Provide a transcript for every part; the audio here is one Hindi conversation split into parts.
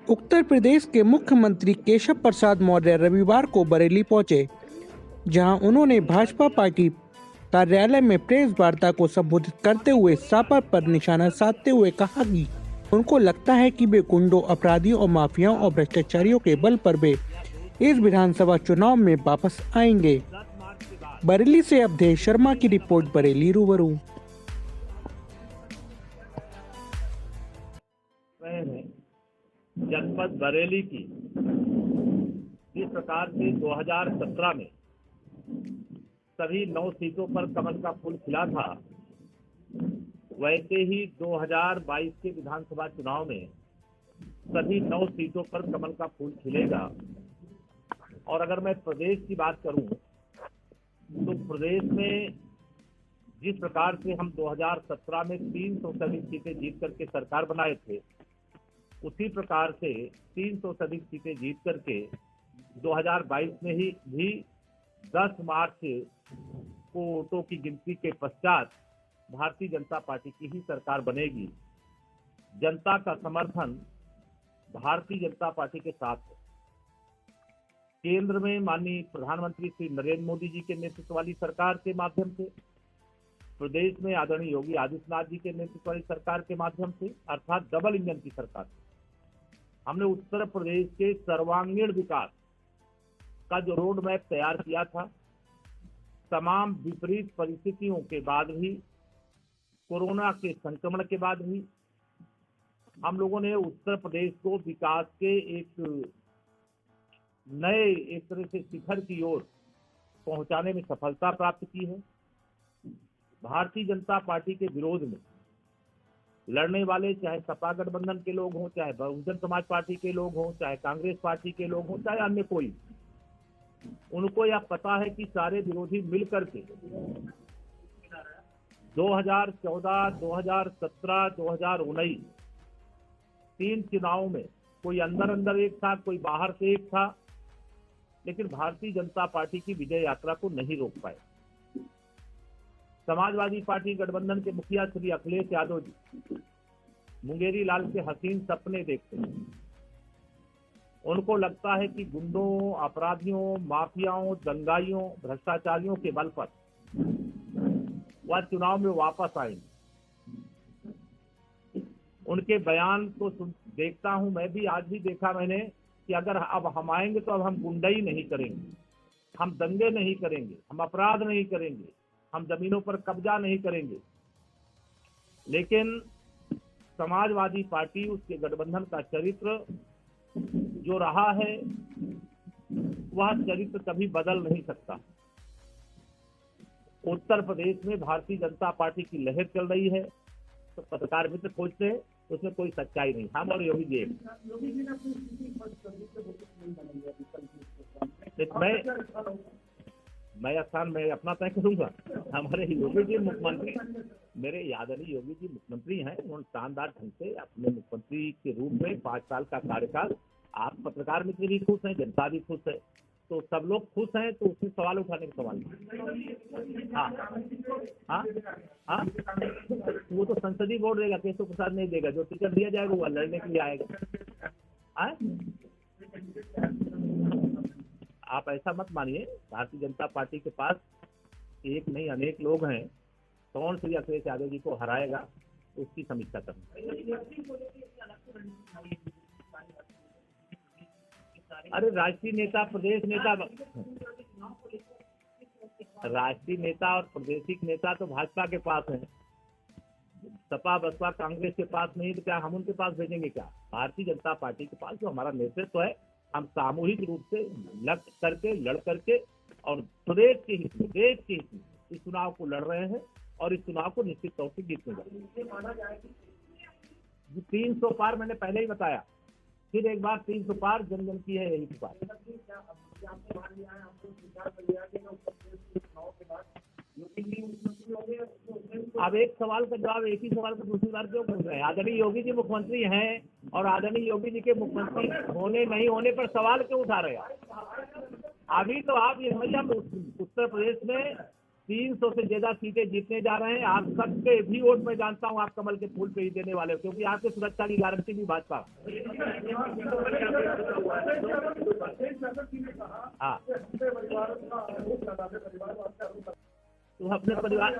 उत्तर प्रदेश के मुख्यमंत्री केशव प्रसाद मौर्य रविवार को बरेली पहुंचे, जहां उन्होंने भाजपा पार्टी कार्यालय में प्रेस वार्ता को संबोधित करते हुए सपा पर निशाना साधते हुए कहा कि उनको लगता है कि वे गुंडों, अपराधियों और माफियाओं और भ्रष्टाचारियों के बल पर वे इस विधानसभा चुनाव में वापस आएंगे। बरेली से अवधेश शर्मा की रिपोर्ट। बरेली रूबरू। जनपद बरेली की जिस प्रकार से 2017 में सभी 9 सीटों पर कमल का फूल खिला था, वैसे ही 2022 के विधानसभा चुनाव में सभी 9 सीटों पर कमल का फूल खिलेगा। और अगर मैं प्रदेश की बात करूं तो प्रदेश में जिस प्रकार से हम 2017 में 300 से अधिक सीटें जीत करके सरकार बनाए थे, उसी प्रकार से 300 से अधिक सीटें जीत करके 2022 में ही भी 10 मार्च को वोटों की गिनती के पश्चात भारतीय जनता पार्टी की ही सरकार बनेगी। जनता का समर्थन भारतीय जनता पार्टी के साथ है। केंद्र में माननीय प्रधानमंत्री श्री नरेंद्र मोदी जी के नेतृत्व वाली सरकार के माध्यम से, प्रदेश में आदरणीय योगी आदित्यनाथ जी के नेतृत्व वाली सरकार के माध्यम से, अर्थात डबल इंजन की सरकार, हमने उत्तर प्रदेश के सर्वांगीण विकास का जो रोड मैप तैयार किया था, तमाम विपरीत परिस्थितियों के बाद भी, कोरोना के संक्रमण के बाद भी, हम लोगों ने उत्तर प्रदेश को विकास के एक तरह से शिखर की ओर पहुंचाने में सफलता प्राप्त की है। भारतीय जनता पार्टी के विरोध में लड़ने वाले, चाहे सपा गठबंधन के लोग हों, चाहे बहुजन समाज पार्टी के लोग हों, चाहे कांग्रेस पार्टी के लोग हों, चाहे अन्य कोई, उनको यह पता है कि सारे विरोधी मिलकर के 2014, 2017, 2019 3 चुनावों में कोई अंदर एक था, कोई बाहर से एक था, लेकिन भारतीय जनता पार्टी की विजय यात्रा को नहीं रोक पाए। समाजवादी पार्टी गठबंधन के मुखिया श्री अखिलेश यादव जी मुंगेरी लाल के हसीन सपने देखते हैं। उनको लगता है कि गुंडों, अपराधियों, माफियाओं, दंगाइयों, भ्रष्टाचारियों के बल पर वह चुनाव में वापस आएंगे। उनके बयान को देखता हूं, मैं भी आज भी देखा मैंने कि अगर अब हम आएंगे तो अब हम गुंडाई नहीं करेंगे, हम दंगे नहीं करेंगे, हम अपराध नहीं करेंगे, हम जमीनों पर कब्जा नहीं करेंगे। लेकिन समाजवादी पार्टी, उसके गठबंधन का चरित्र जो रहा है, वह चरित्र कभी बदल नहीं सकता। उत्तर प्रदेश में भारतीय जनता पार्टी की लहर चल रही है, तो पत्रकार मित्र खोजते हैं, उसमें कोई सच्चाई नहीं। हम और योगी जी मैं स्थान मैं अपना तय करूंगा। हमारे योगी जी मुख्यमंत्री, मेरे आदरणीय योगी जी मुख्यमंत्री हैं, उन्होंने शानदार ढंग से अपने मुख्यमंत्री के रूप में 5 साल का कार्यकाल, आप पत्रकार मित्र भी खुश हैं, जनता भी खुश है, तो सब लोग खुश हैं, तो उसमें सवाल उठाने का सवाल नहीं। हाँ, वो तो संसदीय बोर्ड देगा, केशव प्रसाद नहीं देगा। जो टिकट दिया जाएगा वो लड़ने के लिए आएगा। आप ऐसा मत मानिए, भारतीय जनता पार्टी के पास एक नहीं अनेक लोग हैं। कौन श्री अखिलेश यादव जी को हराएगा, उसकी समीक्षा करना। अरे राष्ट्रीय नेता, प्रदेश नेता, राष्ट्रीय नेता और प्रादेशिक नेता तो भाजपा के पास है। सपा बसपा कांग्रेस के पास नहीं, तो क्या हम उनके पास भेजेंगे? क्या भारतीय जनता पार्टी के पास जो हमारा नेतृत्व है, हम सामूहिक रूप से लड़ करके और प्रदेश के हित में, देश के हित में इस चुनाव को लड़ रहे हैं और इस चुनाव को निश्चित तौर से जीतने जा रहे हैं। 300 पार मैंने पहले ही बताया, फिर एक बार 300 पार जन जन की है यही पुकार। अब एक सवाल का जवाब एक ही सवाल का दूसरी बार क्यों पूछ रहे हैं? आदरणीय योगी जी मुख्यमंत्री हैं और आदरणीय योगी जी के मुख्यमंत्री होने नहीं होने पर सवाल क्यों उठा रहे हैं? अभी तो आप ये समझिए, उत्तर प्रदेश में 300 से ज्यादा सीटें जीतने जा रहे हैं। आप सबके भी वोट मैं जानता हूं आप कमल के फूल पे ही देने वाले हो, क्योंकि आपकी सुरक्षा की गारंटी भी भाजपा। हाँ, तो अपने परिवार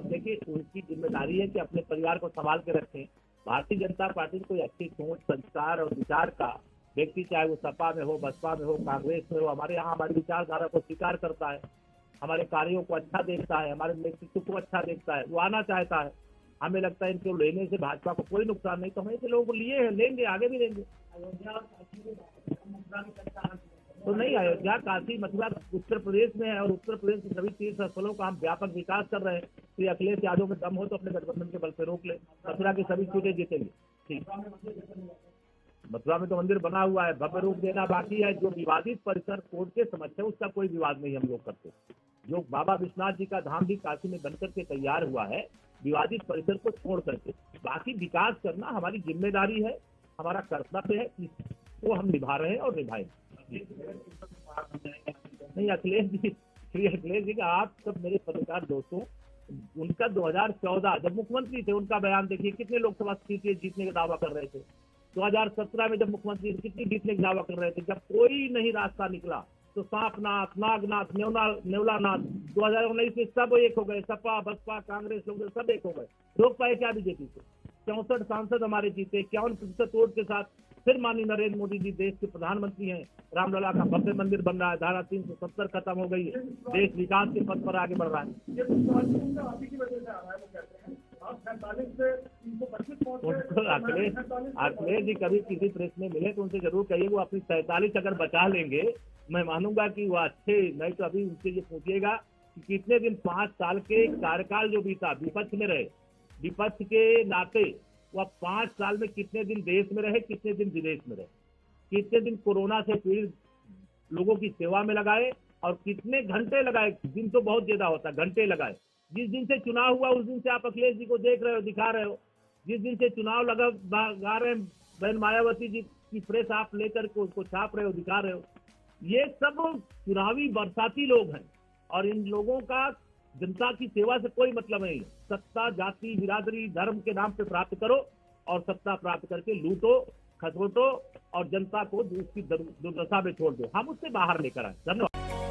देखिए, उनकी जिम्मेदारी है कि अपने परिवार को संभाल के रखें। भारतीय जनता पार्टी कोई अच्छी सोच, संस्कार और विचार का व्यक्ति, चाहे वो सपा में हो, बसपा में हो, कांग्रेस में हो, हमारे यहाँ हमारी विचारधारा को स्वीकार करता है, हमारे कार्यों को अच्छा देखता है, हमारे नेतृत्व को अच्छा देखता है, वो आना चाहता है। हमें लगता है इनको लेने से भाजपा को कोई नुकसान नहीं, तो हम ऐसे लोगों को लिए हैं, लेंगे, आगे भी लेंगे। तो नहीं, अयोध्या, काशी, मथुरा उत्तर प्रदेश में है और उत्तर प्रदेश के सभी तीर्थ स्थलों का हम व्यापक विकास कर रहे हैं। श्री अखिलेश यादव में दम हो तो अपने गठबंधन के बल पे रोक ले, मथुरा की सभी सीटें जीतेंगे। ठीक, मथुरा में तो मंदिर बना हुआ है, भव्य रूप देना बाकी है। जो विवादित परिसर कोर्ट के समक्ष है उसका कोई विवाद नहीं हम लोग करते। जो बाबा विश्वनाथ जी का धाम भी काशी में बनकर के तैयार हुआ है, विवादित परिसर को छोड़ करके, बाकी विकास करना हमारी जिम्मेदारी है, हमारा कर्तव्य है, वो हम निभा रहे हैं और निभाएंगे। नहीं, अखिलेश जी, श्री अखिलेश जी का, आप सब मेरे पत्रकार दोस्तों, उनका 2014 जब मुख्यमंत्री थे उनका बयान देखिए, कितने लोकसभा सीटें जीतने का दावा कर रहे थे। 2017 में जब मुख्यमंत्री कितनी जीतने का दावा कर रहे थे। जब कोई नहीं रास्ता निकला तो सांपनाथ, नागनाथ, नेवलानाथ, 2019 में सब एक हो गए, सपा, बसपा, कांग्रेस लोग सब एक हो गए। रोक पाए क्या बीजेपी को? 64 सांसद हमारे जीते, 51% वोट के साथ फिर माननीय नरेंद्र मोदी जी देश के प्रधानमंत्री हैं। रामलला का भव्य मंदिर बन रहा है, धारा 370 खत्म हो गई है, देश विकास के पथ पर आगे बढ़ रहा है। अखिलेश जी कभी किसी प्रेस में मिले तो उनसे जरूर कहिए, वो अपनी 47 अगर बचा लेंगे, मैं मानूंगा कि वो अच्छे। नहीं तो अभी उनसे ये पूछिएगा कि कितने दिन 5 साल के कार्यकाल जो बीता, विपक्ष में रहे, विपक्ष के नाते वह 5 साल में कितने दिन देश में रहे, कितने दिन विदेश में रहे, कितने दिन कोरोना से पीड़ित लोगों की सेवा में लगाए और कितने घंटे लगाए। दिन तो बहुत ज्यादा होता, घंटे लगाए। जिस दिन से चुनाव हुआ उस दिन से आप अखिलेश जी को देख रहे हो, दिखा रहे हो। जिस दिन से चुनाव गा रहे हैं, बहन मायावती जी की प्रेस आप लेकर के उसको छाप रहे हो, दिखा रहे हो। ये सब चुनावी बरसाती लोग हैं और इन लोगों का जनता की सेवा से कोई मतलब नहीं। सत्ता जाति, बिरादरी, धर्म के नाम पे प्राप्त करो और सत्ता प्राप्त करके लूटो, खसोटो और जनता को उसकी दुर्दशा में छोड़ दो। हम उससे बाहर लेकर आए। धन्यवाद।